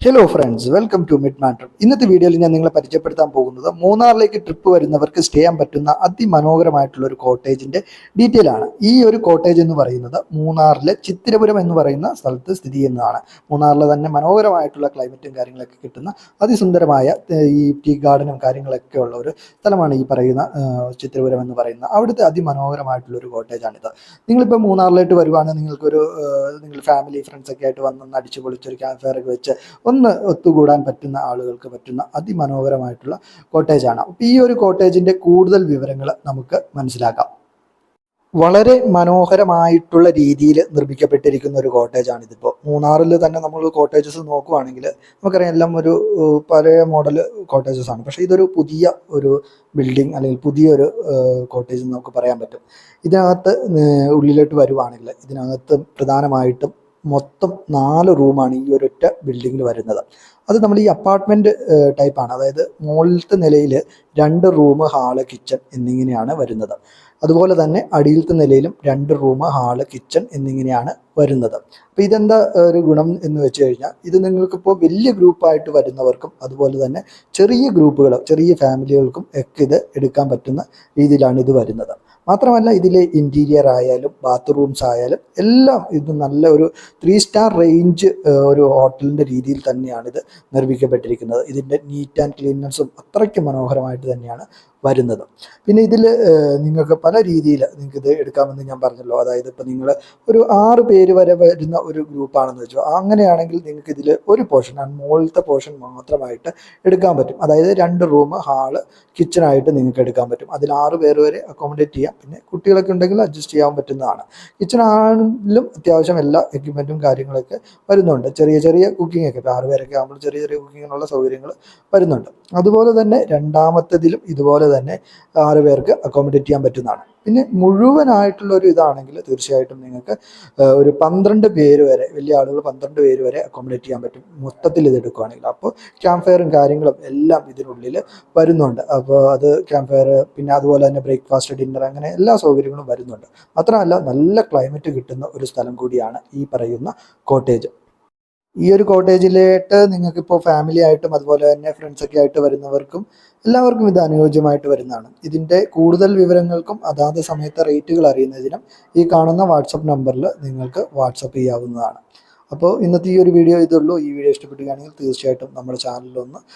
Hello friends, welcome to mid matter. ഇന്നത്തെ വീഡിയോയിൽ ഞാൻ നിങ്ങളെ പരിചയപ്പെടുത്താൻ പോകുന്നത് മൂന്നാറിലേക്ക് ട്രിപ്പ് വരുന്നവർക്ക് സ്റ്റേ ചെയ്യാൻ പറ്റുന്ന അതിമനോഹരമായിട്ടുള്ള ഒരു കോട്ടേജിന്റെ ഡീറ്റെയിൽ ആണ്. ഈ ഒരു കോട്ടേജ് എന്ന് പറയുന്നത് മൂന്നാറിലെ ചിത്തിരപുരം എന്ന് പറയുന്ന സ്ഥലത്ത് സ്ഥിതി ചെയ്യുന്നതാണ്. മൂന്നാറിലെ തന്നെ മനോഹരമായിട്ടുള്ള ക്ലൈമറ്റും കാര്യങ്ങളൊക്കെ കിട്ടുന്ന അതിസുന്ദരമായ ഈ ടീ ഗാർഡനും കാര്യങ്ങളൊക്കെ ഉള്ള ഒരു സ്ഥലമാണ് ഈ പറയുന്ന ചിത്തിരപുരം എന്ന് പറയുന്ന അവിടുത്തെ അതിമനോഹരമായിട്ടുള്ള ഒരു കോട്ടേജാണിത്. നിങ്ങളിപ്പോൾ മൂന്നാറിലേക്ക് വരുവാണെങ്കിൽ നിങ്ങൾ ഫാമിലി ഫ്രണ്ട്സ് ഒക്കെ ആയിട്ട് വന്നൊന്ന് അടിച്ചു പൊളിച്ചൊരു ക്യാമ്പ് ഫയർ ഒക്കെ വെച്ച് ഒന്ന് ഒത്തുകൂടാൻ പറ്റുന്ന ആളുകൾക്ക് പറ്റുന്ന അതിമനോഹരമായിട്ടുള്ള കോട്ടേജാണ്. അപ്പോൾ ഈ ഒരു കോട്ടേജിന്റെ കൂടുതൽ വിവരങ്ങൾ നമുക്ക് മനസ്സിലാക്കാം. വളരെ മനോഹരമായിട്ടുള്ള രീതിയിൽ നിർമ്മിക്കപ്പെട്ടിരിക്കുന്ന ഒരു കോട്ടേജാണ് ഇതിപ്പോൾ. മൂന്നാറിൽ തന്നെ നമ്മൾ കോട്ടേജസ് നോക്കുവാണെങ്കിൽ നമുക്കറിയാം എല്ലാം ഒരു പഴയ മോഡൽ കോട്ടേജസ് ആണ്. പക്ഷേ ഇതൊരു പുതിയ ഒരു ബിൽഡിംഗ് അല്ലെങ്കിൽ പുതിയൊരു കോട്ടേജ് എന്ന് നമുക്ക് പറയാൻ പറ്റും. ഇതിനകത്ത് ഉള്ളിലോട്ട് വരുവാണെങ്കിൽ ഇതിനകത്ത് പ്രധാനമായിട്ടും മൊത്തം 4 റൂമാണ് ഈ ഒരൊറ്റ ബിൽഡിങ്ങിൽ വരുന്നത്. അത് നമ്മൾ ഈ അപ്പാർട്ട്മെൻറ്റ് ടൈപ്പാണ്. അതായത് മുകളിലത്തെ നിലയിൽ 2 റൂം, ഹാള്, കിച്ചൺ എന്നിങ്ങനെയാണ് വരുന്നത്. അതുപോലെ തന്നെ അടിയിലത്തെ നിലയിലും 2 റൂം, ഹാള്, കിച്ചൺ എന്നിങ്ങനെയാണ് വരുന്നത്. അപ്പോൾ ഇതെന്താ ഒരു ഗുണം എന്ന് വെച്ച് കഴിഞ്ഞാൽ ഇത് നിങ്ങൾക്കിപ്പോൾ വലിയ ഗ്രൂപ്പായിട്ട് വരുന്നവർക്കും അതുപോലെ തന്നെ ചെറിയ ഗ്രൂപ്പുകൾ, ചെറിയ ഫാമിലികൾക്കും ഒക്കെ ഇത് എടുക്കാൻ പറ്റുന്ന രീതിയിലാണ് ഇത് വരുന്നത്. മാത്രമല്ല ഇതിലെ ഇൻറ്റീരിയർ ആയാലും ബാത്റൂംസ് ആയാലും എല്ലാം ഇത് നല്ല ഒരു 3 സ്റ്റാർ റേഞ്ച് ഒരു ഹോട്ടലിൻ്റെ രീതിയിൽ തന്നെയാണ് ഇത് നിർമ്മിക്കപ്പെട്ടിരിക്കുന്നത്. ഇതിൻ്റെ നീറ്റ് ആൻഡ് ക്ലീൻനെസ്സും അത്രയ്ക്ക് മനോഹരമായിട്ട് തന്നെയാണ് വരുന്നത്. പിന്നെ ഇതിൽ നിങ്ങൾക്ക് പല രീതിയിൽ നിങ്ങൾക്കിത് എടുക്കാമെന്ന് ഞാൻ പറഞ്ഞല്ലോ. അതായത് ഇപ്പോൾ നിങ്ങൾ ഒരു 6 പേര് വരെ വരുന്ന ഒരു ഗ്രൂപ്പാണെന്ന് വെച്ചോ, അങ്ങനെയാണെങ്കിൽ നിങ്ങൾക്ക് ഇതിൽ ഒരു പോർഷൻ, മുകളിലത്തെ പോർഷൻ മാത്രമായിട്ട് എടുക്കാൻ പറ്റും. അതായത് 2 റൂം, ഹാള്, കിച്ചണായിട്ട് നിങ്ങൾക്ക് എടുക്കാൻ പറ്റും. അതിൽ 6 പേര് വരെ അക്കോമഡേറ്റ് ചെയ്യാം. പിന്നെ കുട്ടികളൊക്കെ ഉണ്ടെങ്കിൽ അഡ്ജസ്റ്റ് ചെയ്യാൻ പറ്റുന്നതാണ്. കിച്ചൺ ആണെങ്കിലും അത്യാവശ്യം എല്ലാ എക്യുപ്മെൻറ്റും കാര്യങ്ങളൊക്കെ വരുന്നുണ്ട്. ചെറിയ ചെറിയ കുക്കിംഗ് ഒക്കെ, ഇപ്പോൾ 6 പേരൊക്കെ ആകുമ്പോൾ ചെറിയ ചെറിയ കുക്കിങ്ങിനുള്ള സൗകര്യങ്ങൾ വരുന്നുണ്ട്. അതുപോലെ തന്നെ രണ്ടാമത്തേതിലും ഇതുപോലെ തന്നെ 6 പേർക്ക് അക്കോമഡേറ്റ് ചെയ്യാൻ പറ്റുന്നതാണ്. പിന്നെ മുഴുവനായിട്ടുള്ള ഒരു ഇതാണെങ്കിൽ തീർച്ചയായിട്ടും നിങ്ങൾക്ക് ഒരു 12 പേര് വരെ, വലിയ ആളുകൾ 12 പേര് വരെ അക്കോമഡേറ്റ് ചെയ്യാൻ പറ്റും മൊത്തത്തിൽ ഇത് എടുക്കുകയാണെങ്കിൽ. അപ്പോൾ ക്യാമ്പ് ഫയറും കാര്യങ്ങളും എല്ലാം ഇതിനുള്ളിൽ വരുന്നുണ്ട്. അപ്പോൾ അത് ക്യാമ്പ് ഫയർ, പിന്നെ അതുപോലെ തന്നെ ബ്രേക്ക്ഫാസ്റ്റ്, ഡിന്നർ, അങ്ങനെ എല്ലാ സൗകര്യങ്ങളും വരുന്നുണ്ട്. മാത്രമല്ല നല്ല ക്ലൈമറ്റ് കിട്ടുന്ന ഒരു സ്ഥലം കൂടിയാണ് ഈ പറയുന്ന കോട്ടേജ്. ഈ ഒരു കോട്ടേജിലേക്ക് നിങ്ങൾക്കിപ്പോൾ ഫാമിലി ആയിട്ടും അതുപോലെ തന്നെ ഫ്രണ്ട്സൊക്കെ ആയിട്ട് വരുന്നവർക്കും എല്ലാവർക്കും ഇത് അനുയോജ്യമായിട്ട് വരുന്നതാണ്. ഇതിൻ്റെ കൂടുതൽ വിവരങ്ങൾക്കും അതാത് സമയത്തെ റേറ്റുകൾ അറിയുന്നതിനും ഈ കാണുന്ന വാട്സപ്പ് നമ്പറിൽ നിങ്ങൾക്ക് വാട്സപ്പ് ചെയ്യാവുന്നതാണ്. അപ്പോൾ ഇന്നത്തെ ഈ ഒരു വീഡിയോ ഇതുള്ളൂ. ഈ വീഡിയോ ഇഷ്ടപ്പെടുകയാണെങ്കിൽ തീർച്ചയായിട്ടും നമ്മുടെ ചാനലിലൊന്ന്